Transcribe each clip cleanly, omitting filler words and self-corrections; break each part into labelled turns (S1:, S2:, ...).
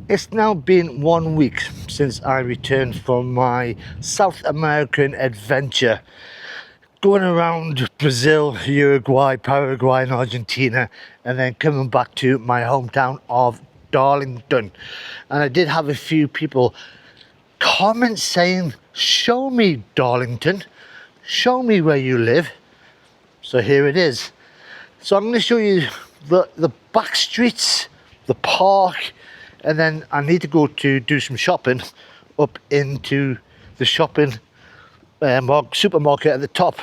S1: It's now been 1 week since I returned from my South American adventure, going around Brazil, Uruguay, Paraguay and Argentina, and then coming back to my hometown of Darlington. And I did have a few people comment saying, show me Darlington, show me where you live. So here it is. So I'm going to show you the back streets, the park, and then I need to go to do some shopping up into the shopping supermarket at the top.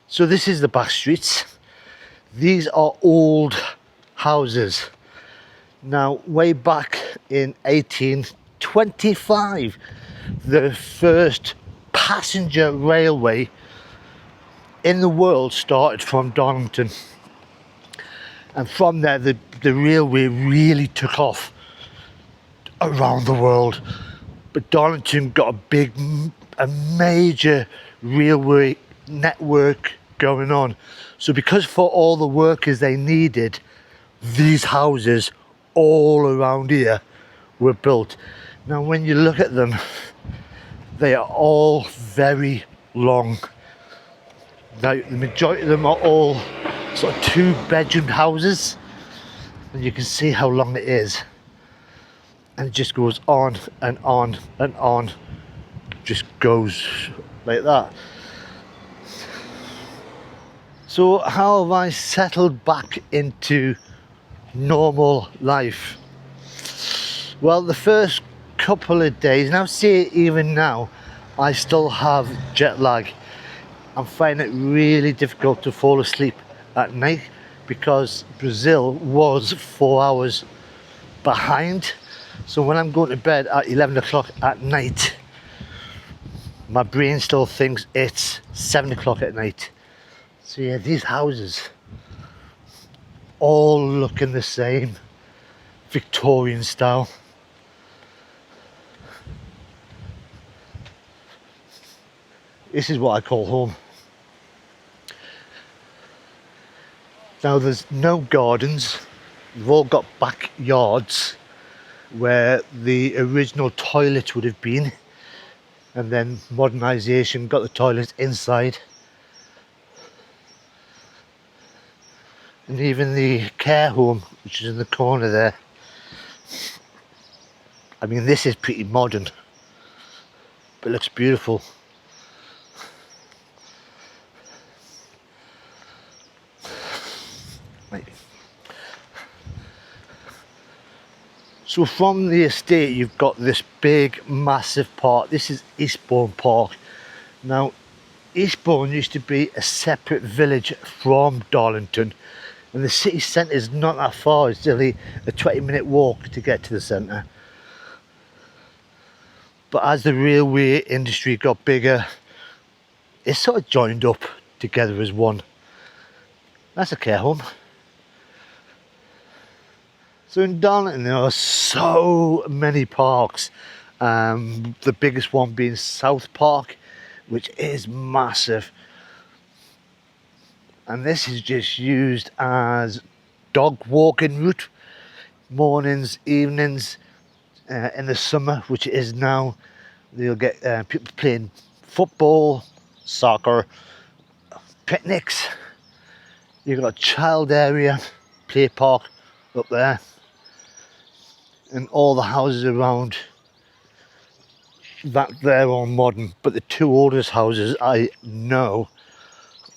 S1: So this is the back streets. These are old houses. Now, way back in 1825, the first passenger railway in the world started from Darlington. And from there, the railway really took off around the world. But Darlington got a major railway network going on. So because for all the workers they needed, these houses all around here were built. Now when you look at them, they are all very long. Now the majority of them are all sort of 2-bedroom houses, and you can see how long it is, and it just goes on and on and on, just goes like that. So how have I settled back into normal life? Well, the first couple of days, now see, even now I still have jet lag. I'm finding it really difficult to fall asleep at night because Brazil was 4 hours behind. So when I'm going to bed at 11 o'clock at night, my brain still thinks it's 7 o'clock at night. So yeah, these houses all looking the same, Victorian style. This is what I call home. Now there's no gardens, we've all got backyards where the original toilets would have been, and then modernisation got the toilets inside. And even the care home, which is in the corner there, I mean, this is pretty modern, but it looks beautiful. Right. So from the estate you've got this big massive park. This is Eastbourne Park. Now Eastbourne used to be a separate village from Darlington, and the city centre is not that far. It's only a 20-minute walk to get to the centre. But as the railway industry got bigger, it sort of joined up together as one. That's a care home. So in Darlington there are so many parks. The biggest one being South Park, which is massive. And this is just used as dog walking route, mornings, evenings, in the summer, which it is now. You'll get people playing football, soccer, picnics. You've got a child area, play park up there, and all the houses around that they're all modern, but the two oldest houses I know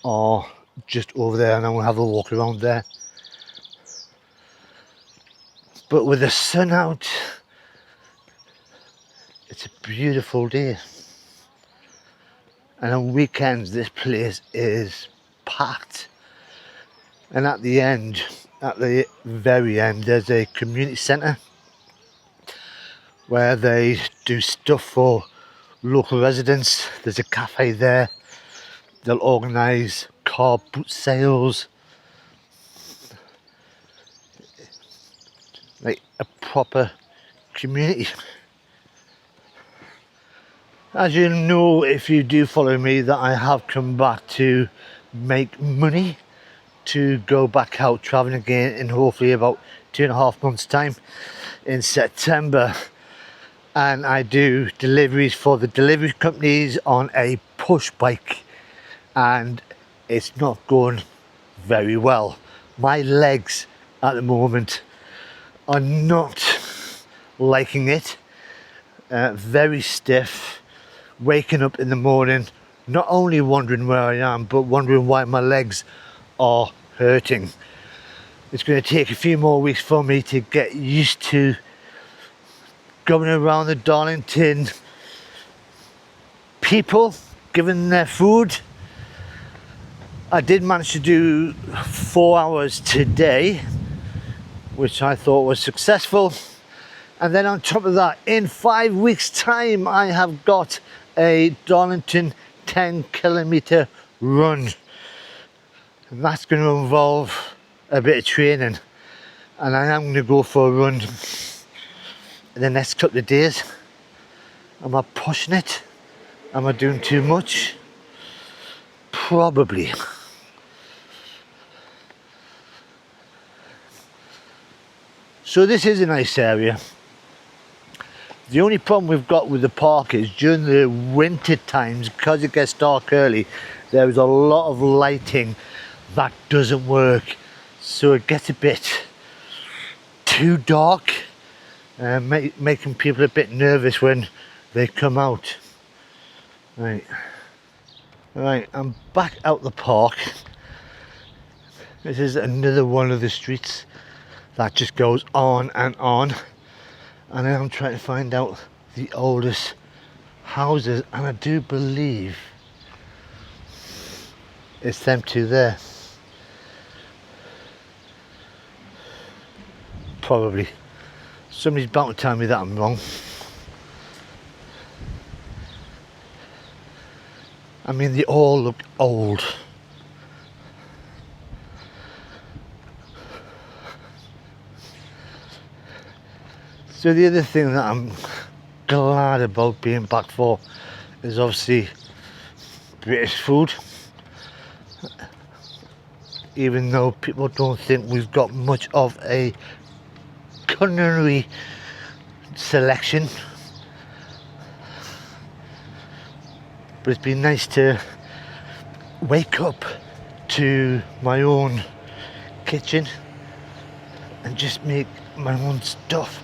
S1: are just over there, and I'm gonna have a walk around there. But with the sun out, it's a beautiful day, and on weekends this place is packed. And at the end, at the very end, there's a community centre where they do stuff for local residents. There's a cafe there. They'll organise car boot sales, like a proper community. As you know, if you do follow me, that I have come back to make money, to go back out traveling again in hopefully about 2.5 months time in September, and I do deliveries for the delivery companies on a push bike, and it's not going very well. My legs at the moment are not liking it. Very stiff, waking up in the morning not only wondering where I am but wondering why my legs are hurting. It's going to take a few more weeks for me to get used to going around the Darlington, people giving their food. I did manage to do 4 hours today, which I thought was successful. And then on top of that, in 5 weeks time, I have got a Darlington 10-kilometre run. And that's going to involve a bit of training. And I am going to go for a run in the next couple of days. Am I pushing it? Am I doing too much? Probably. So this is a nice area. The only problem we've got with the park is during the winter times, because it gets dark early, there is a lot of lighting that doesn't work. So it gets a bit too dark, making people a bit nervous when they come out. Right, I'm back out the park. This is another one of the streets that just goes on, and I'm trying to find out the oldest houses, and I do believe it's them two there. Probably. Somebody's bound to tell me that I'm wrong. I mean, they all look old. So the other thing that I'm glad about being back for is obviously British food. Even though people don't think we've got much of a culinary selection, but it's been nice to wake up to my own kitchen and just make my own stuff.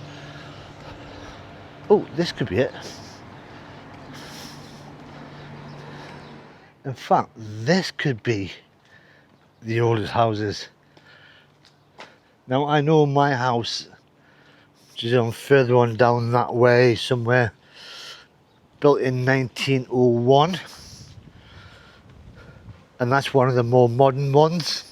S1: Oh, this could be it. In fact, this could be the oldest houses. Now, I know my house, which is on further on down that way somewhere, built in 1901, and that's one of the more modern ones.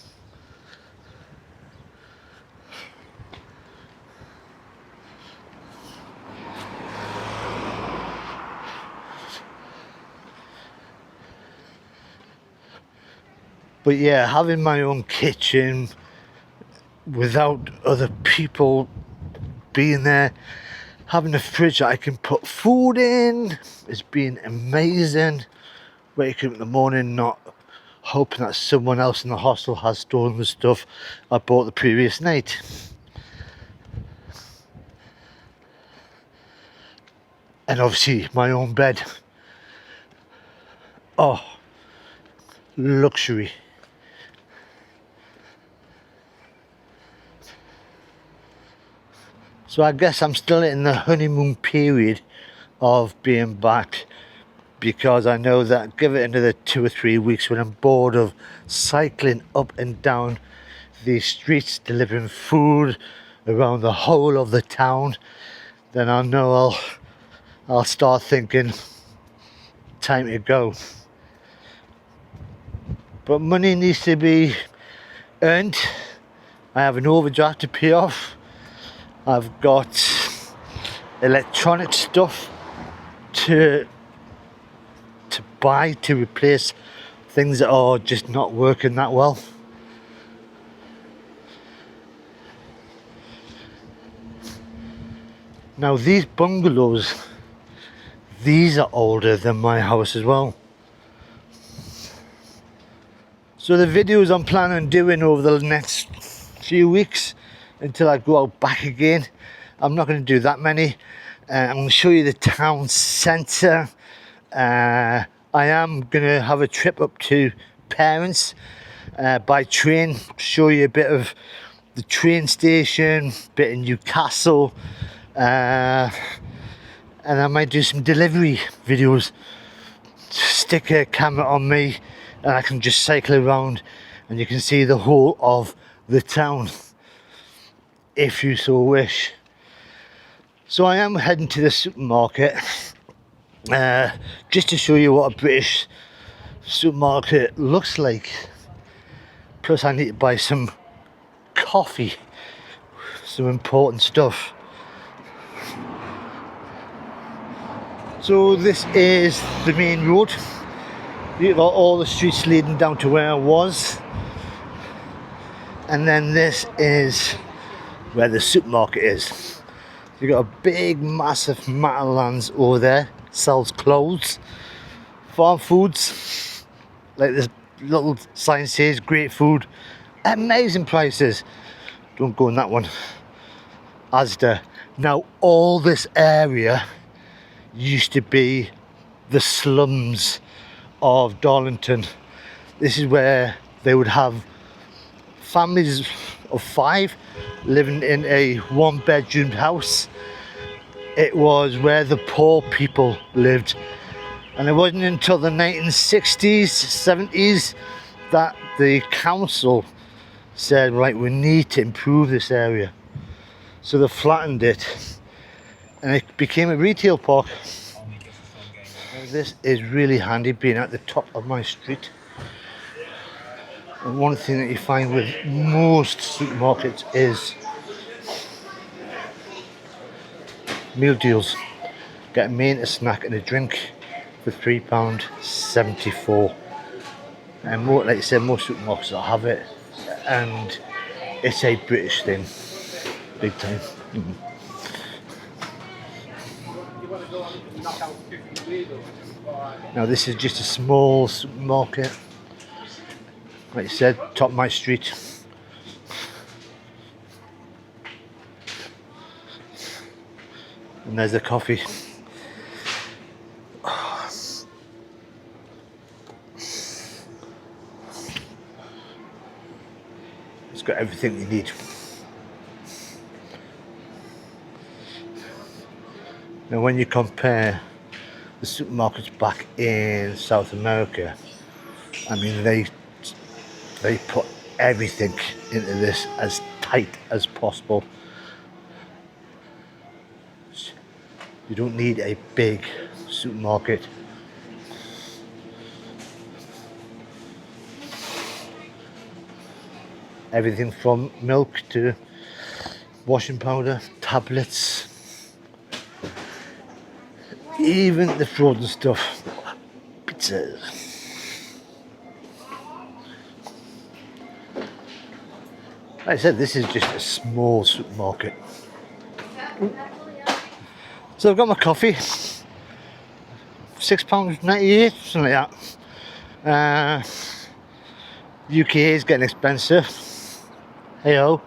S1: But yeah, having my own kitchen without other people being there, having a fridge that I can put food in, has been amazing. Waking up in the morning not hoping that someone else in the hostel has stolen the stuff I bought the previous night. And obviously my own bed. Oh, luxury. So I guess I'm still in the honeymoon period of being back, because I know that give it another 2 or 3 weeks when I'm bored of cycling up and down these streets delivering food around the whole of the town, then I know I'll start thinking time to go. But money needs to be earned. I have an overdraft to pay off. I've got electronic stuff to buy to replace things that are just not working that well. Now these bungalows, these are older than my house as well. So the videos I'm planning on doing over the next few weeks until I go out back again, I'm not going to do that many. I'm going to show you the town centre. I am going to have a trip up to Parents by train, show you a bit of the train station, bit of Newcastle, and I might do some delivery videos. Stick a camera on me and I can just cycle around and you can see the whole of the town if you so wish. So I am heading to the supermarket just to show you what a British supermarket looks like. Plus I need to buy some coffee, some important stuff. So this is the main road. You've got all the streets leading down to where I was, and then this is where the supermarket is. You've got a big massive mat of lands over there, sells clothes, farm foods, like this little sign says, great food, amazing prices. Don't go in that one. Asda. Now all this area used to be the slums of Darlington. This is where they would have families of 5 living in a 1-bedroom house. It was where the poor people lived, and it wasn't until the 1960s, 70s that the council said, right, we need to improve this area. So they flattened it and it became a retail park. This is really handy being at the top of my street. And one thing that you find with most supermarkets is meal deals. Get a main, a snack and a drink for £3.74. And more, like I said, most supermarkets will have it, and it's a British thing, big time. Now this is just a small supermarket, like I said, top of my street. And there's the coffee. It's got everything you need. Now when you compare the supermarkets back in South America, I mean they put everything into this as tight as possible. You don't need a big supermarket. Everything from milk to washing powder, tablets, even the frozen stuff, pizzas. Like I said, this is just a small supermarket. So I've got my coffee, £6.98, something like that. UK is getting expensive. Hey ho,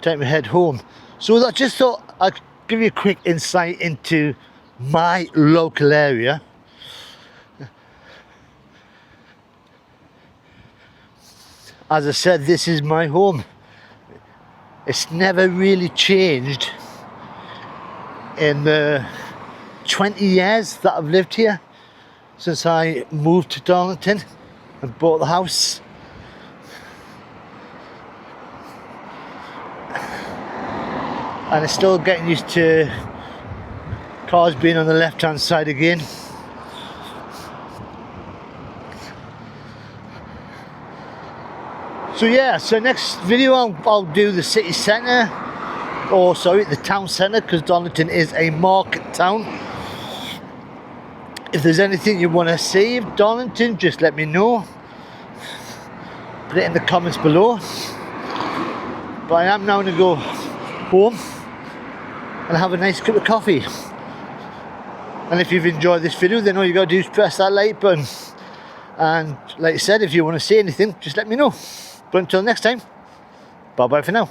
S1: time to head home. So I just thought I'd give you a quick insight into my local area. As I said, this is my home. It's never really changed in the 20 years that I've lived here, since I moved to Darlington and bought the house. And it's still getting used to cars being on the left hand side again. So yeah, so next video I'll do the city centre, or sorry, the town centre, because Darlington is a market town. If there's anything you want to see of Darlington, just let me know. Put it in the comments below. But I am now going to go home and have a nice cup of coffee. And if you've enjoyed this video, then all you got to do is press that like button. And like I said, if you want to say anything, just let me know. But until next time, bye bye for now.